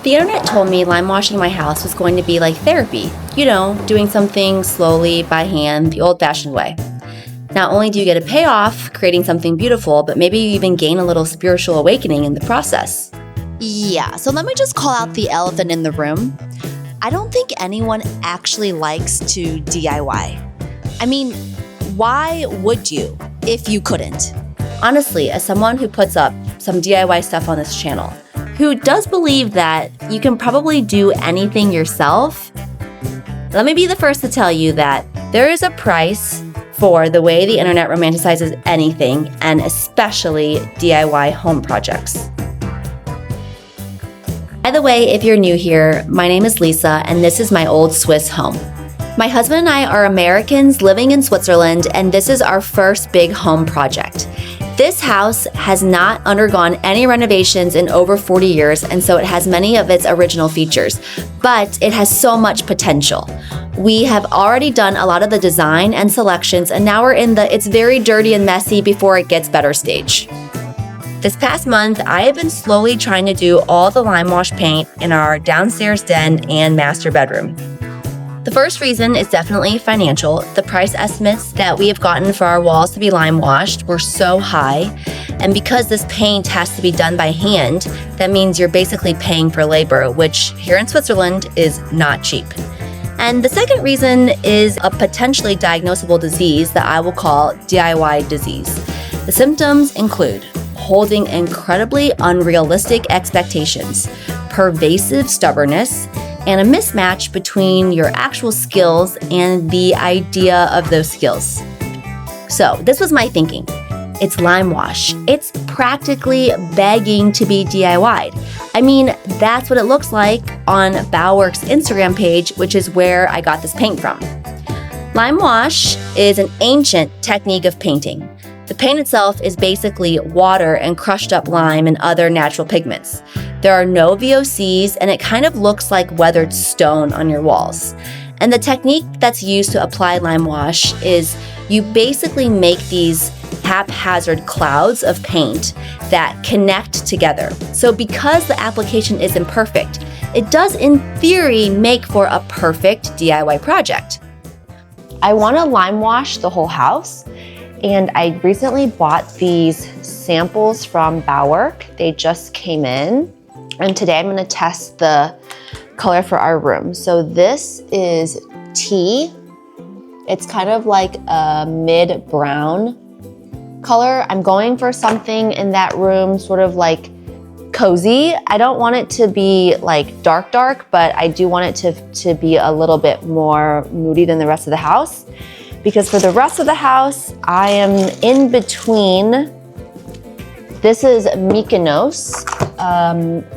The internet told me lime washing my house was going to be like therapy, doing something slowly by hand the old-fashioned way. Not only do you get a payoff creating something beautiful, but maybe you even gain a little spiritual awakening in the process. Yeah, so let me just call out the elephant in the room. I don't think anyone actually likes to DIY. I mean, why would you if you couldn't? Honestly, as someone who puts up some DIY stuff on this channel, who does believe that you can probably do anything yourself, let me be the first to tell you that there is a price for the way the internet romanticizes anything, and especially DIY home projects. By the way, if you're new here, my name is Lisa, and this is my old Swiss home. My husband and I are Americans living in Switzerland, and this is our first big home project. This house has not undergone any renovations in over 40 years, and so it has many of its original features, but it has so much potential. We have already done a lot of the design and selections, and now we're in the it's very dirty and messy before it gets better stage. This past month, I have been slowly trying to do all the lime wash paint in our downstairs den and master bedroom. The first reason is definitely financial. The price estimates that we have gotten for our walls to be lime washed were so high, and because this paint has to be done by hand, that means you're basically paying for labor, which here in Switzerland is not cheap. And the second reason is a potentially diagnosable disease that I will call DIY disease. The symptoms include holding incredibly unrealistic expectations, pervasive stubbornness, and a mismatch between your actual skills and the idea of those skills. So this was my thinking. It's lime wash. It's practically begging to be DIY'd. I mean, that's what it looks like on Bauwerk's Instagram page, which is where I got this paint from. Lime wash is an ancient technique of painting. The paint itself is basically water and crushed up lime and other natural pigments. There are no VOCs, and it kind of looks like weathered stone on your walls. And the technique that's used to apply lime wash is you basically make these haphazard clouds of paint that connect together. So because the application is imperfect, it does in theory make for a perfect DIY project. I want to lime wash the whole house, and I recently bought these samples from Bauwerk. They just came in, and today I'm going to test the color for our room. So this is tea. It's kind of like a mid-brown color. I'm going for something in that room sort of like cozy. I don't want it to be like dark, but I do want it to be a little bit more moody than the rest of the house. Because for the rest of the house, I am in between. This is Mykonos,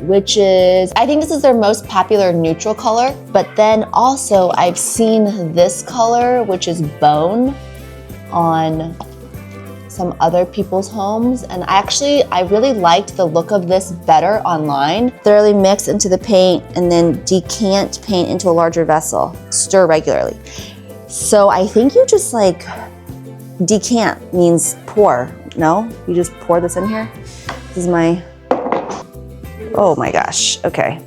which is, I think this is their most popular neutral color. But then also I've seen this color, which is bone, on some other people's homes. And I really liked the look of this better online. Thoroughly mix into the paint and then decant paint into a larger vessel. Stir regularly. So I think you just like decant means pour, no? You just pour this in here. This is my, oh my gosh, okay.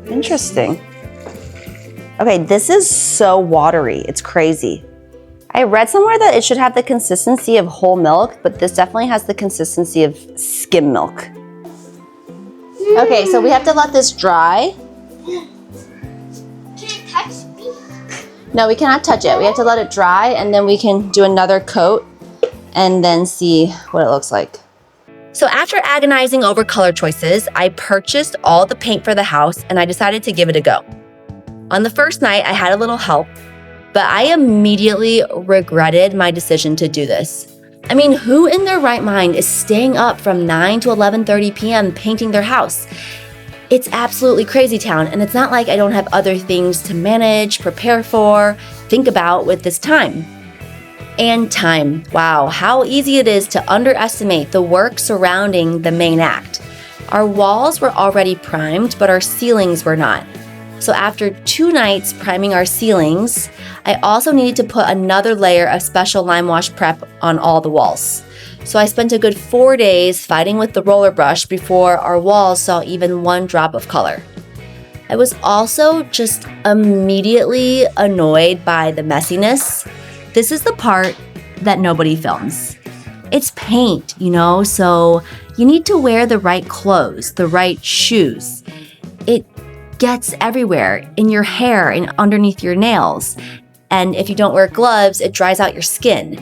Interesting. Okay, this is so watery, it's crazy. I read somewhere that it should have the consistency of whole milk, but this definitely has the consistency of skim milk. Okay, so we have to let this dry. No, we cannot touch it. We have to let it dry, and then we can do another coat and then see what it looks like. So after agonizing over color choices, I purchased all the paint for the house, and I decided to give it a go. On the first night, I had a little help, but I immediately regretted my decision to do this. I mean, who in their right mind is staying up from 9 to 11:30 p.m. painting their house? It's absolutely crazy town, and it's not like I don't have other things to manage, prepare for, think about with this time. And time. Wow, how easy it is to underestimate the work surrounding the main act. Our walls were already primed, but our ceilings were not. So after 2 nights priming our ceilings, I also needed to put another layer of special lime wash prep on all the walls. So I spent a good 4 days fighting with the roller brush before our walls saw even 1 drop of color. I was also just immediately annoyed by the messiness. This is the part that nobody films. It's paint, so you need to wear the right clothes, the right shoes. It gets everywhere, in your hair and underneath your nails. And if you don't wear gloves, it dries out your skin.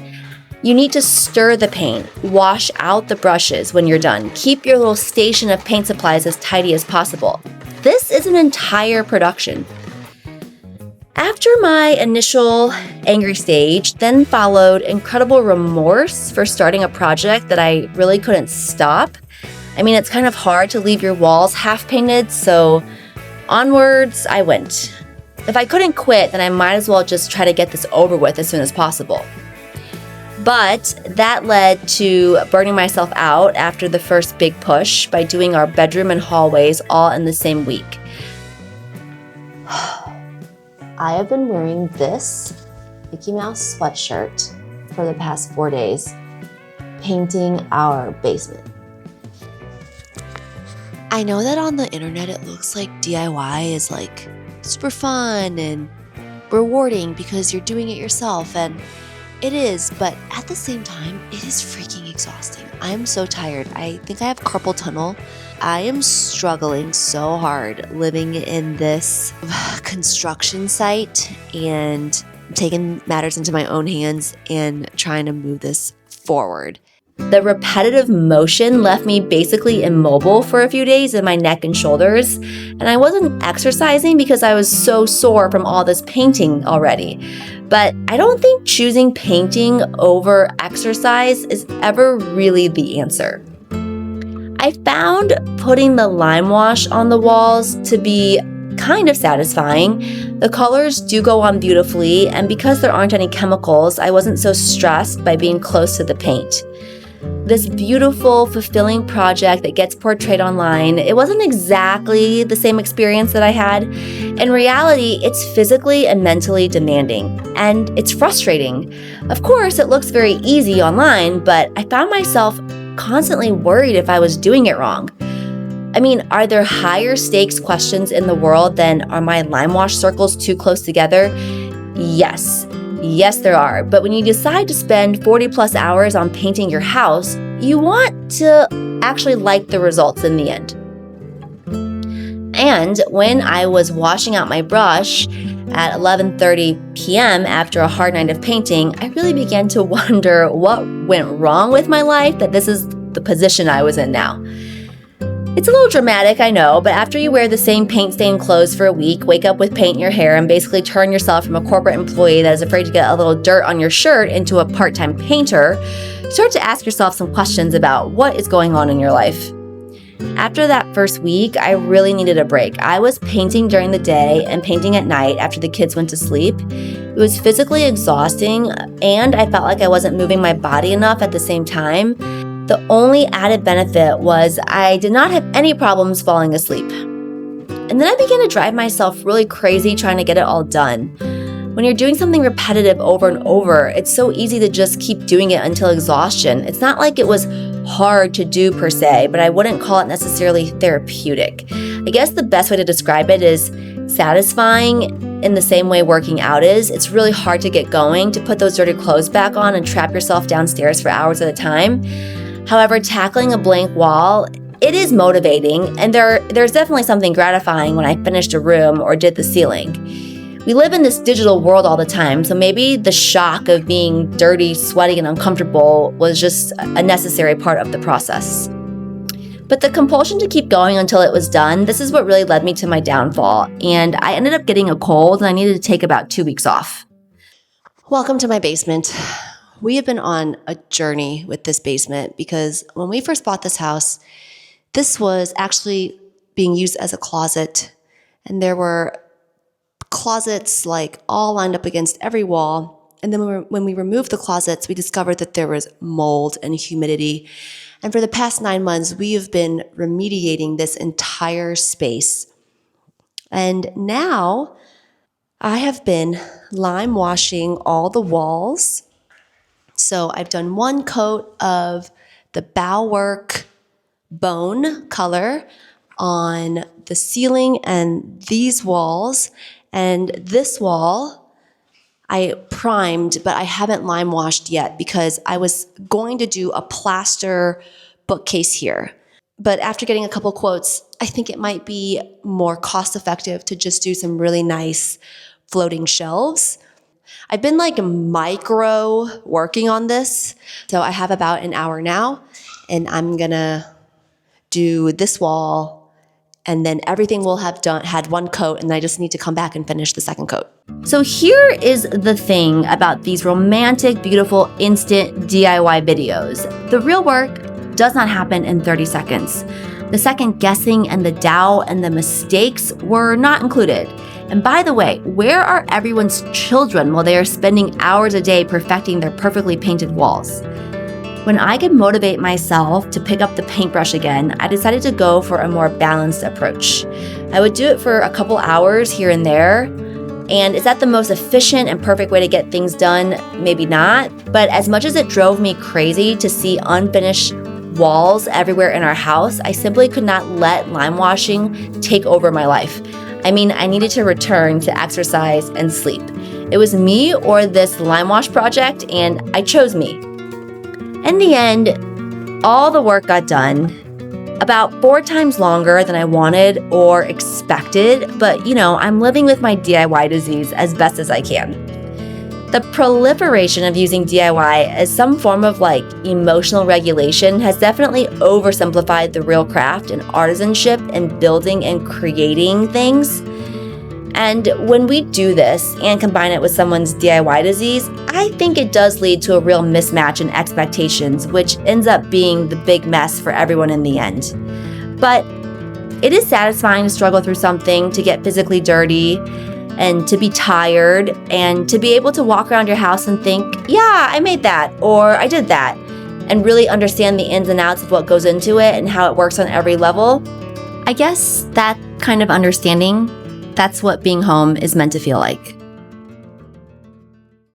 You need to stir the paint, wash out the brushes when you're done. Keep your little station of paint supplies as tidy as possible. This is an entire production. After my initial angry stage, then followed incredible remorse for starting a project that I really couldn't stop. It's kind of hard to leave your walls half painted, so onwards I went. If I couldn't quit, then I might as well just try to get this over with as soon as possible. But that led to burning myself out after the first big push by doing our bedroom and hallways all in the same week. I have been wearing this Mickey Mouse sweatshirt for the past 4 days, painting our basement. I know that on the internet it looks like DIY is like super fun and rewarding because you're doing it yourself, and it is, but at the same time, it is freaking exhausting. I am so tired. I think I have carpal tunnel. I am struggling so hard living in this construction site and taking matters into my own hands and trying to move this forward. The repetitive motion left me basically immobile for a few days in my neck and shoulders, and I wasn't exercising because I was so sore from all this painting already. But I don't think choosing painting over exercise is ever really the answer. I found putting the lime wash on the walls to be kind of satisfying. The colors do go on beautifully, and because there aren't any chemicals, I wasn't so stressed by being close to the paint. This beautiful, fulfilling project that gets portrayed online, it wasn't exactly the same experience that I had. In reality, it's physically and mentally demanding, and it's frustrating. Of course, it looks very easy online, but I found myself constantly worried if I was doing it wrong. Are there higher stakes questions in the world than are my lime wash circles too close together? Yes, there are. But when you decide to spend 40 plus hours on painting your house, you want to actually like the results in the end. And when I was washing out my brush at 11:30 p.m. after a hard night of painting, I really began to wonder what went wrong with my life that this is the position I was in now. It's a little dramatic, I know, but after you wear the same paint-stained clothes for a week, wake up with paint in your hair, and basically turn yourself from a corporate employee that is afraid to get a little dirt on your shirt into a part-time painter, you start to ask yourself some questions about what is going on in your life. After that first week, I really needed a break. I was painting during the day and painting at night after the kids went to sleep. It was physically exhausting, and I felt like I wasn't moving my body enough at the same time. The only added benefit was I did not have any problems falling asleep. And then I began to drive myself really crazy trying to get it all done. When you're doing something repetitive over and over, it's so easy to just keep doing it until exhaustion. It's not like it was hard to do per se, but I wouldn't call it necessarily therapeutic. I guess the best way to describe it is satisfying in the same way working out is. It's really hard to get going, to put those dirty clothes back on and trap yourself downstairs for hours at a time. However, tackling a blank wall, it is motivating, and there's definitely something gratifying when I finished a room or did the ceiling. We live in this digital world all the time, so maybe the shock of being dirty, sweaty, and uncomfortable was just a necessary part of the process. But the compulsion to keep going until it was done, this is what really led me to my downfall, and I ended up getting a cold, and I needed to take about 2 weeks off. Welcome to my basement. We have been on a journey with this basement because when we first bought this house, this was actually being used as a closet, and there were closets like all lined up against every wall. And then when we removed the closets, we discovered that there was mold and humidity. And for the past 9 months, we have been remediating this entire space. And now I have been lime washing all the walls. So I've done 1 coat of the bow work bone color. on the ceiling and these walls. And this wall, I primed, but I haven't lime washed yet because I was going to do a plaster bookcase here. But after getting a couple quotes, I think it might be more cost effective to just do some really nice floating shelves. I've been like micro working on this. So I have about an hour now, and I'm gonna do this wall, and then everything will have had one coat, and I just need to come back and finish the second coat. So here is the thing about these romantic, beautiful, instant DIY videos. The real work does not happen in 30 seconds. The second guessing and the doubt and the mistakes were not included. And by the way, where are everyone's children while they are spending hours a day perfecting their perfectly painted walls? When I could motivate myself to pick up the paintbrush again, I decided to go for a more balanced approach. I would do it for a couple hours here and there. And is that the most efficient and perfect way to get things done? Maybe not. But as much as it drove me crazy to see unfinished walls everywhere in our house, I simply could not let lime washing take over my life. I mean, I needed to return to exercise and sleep. It was me or this lime wash project, and I chose me. In the end, all the work got done, about 4 times longer than I wanted or expected, but I'm living with my DIY disease as best as I can. The proliferation of using DIY as some form of emotional regulation has definitely oversimplified the real craft and artisanship and building and creating things. And when we do this and combine it with someone's DIY disease, I think it does lead to a real mismatch in expectations, which ends up being the big mess for everyone in the end. But it is satisfying to struggle through something, to get physically dirty, and to be tired, and to be able to walk around your house and think, yeah, I made that, or I did that, and really understand the ins and outs of what goes into it and how it works on every level. I guess that kind of understanding, that's what being home is meant to feel like.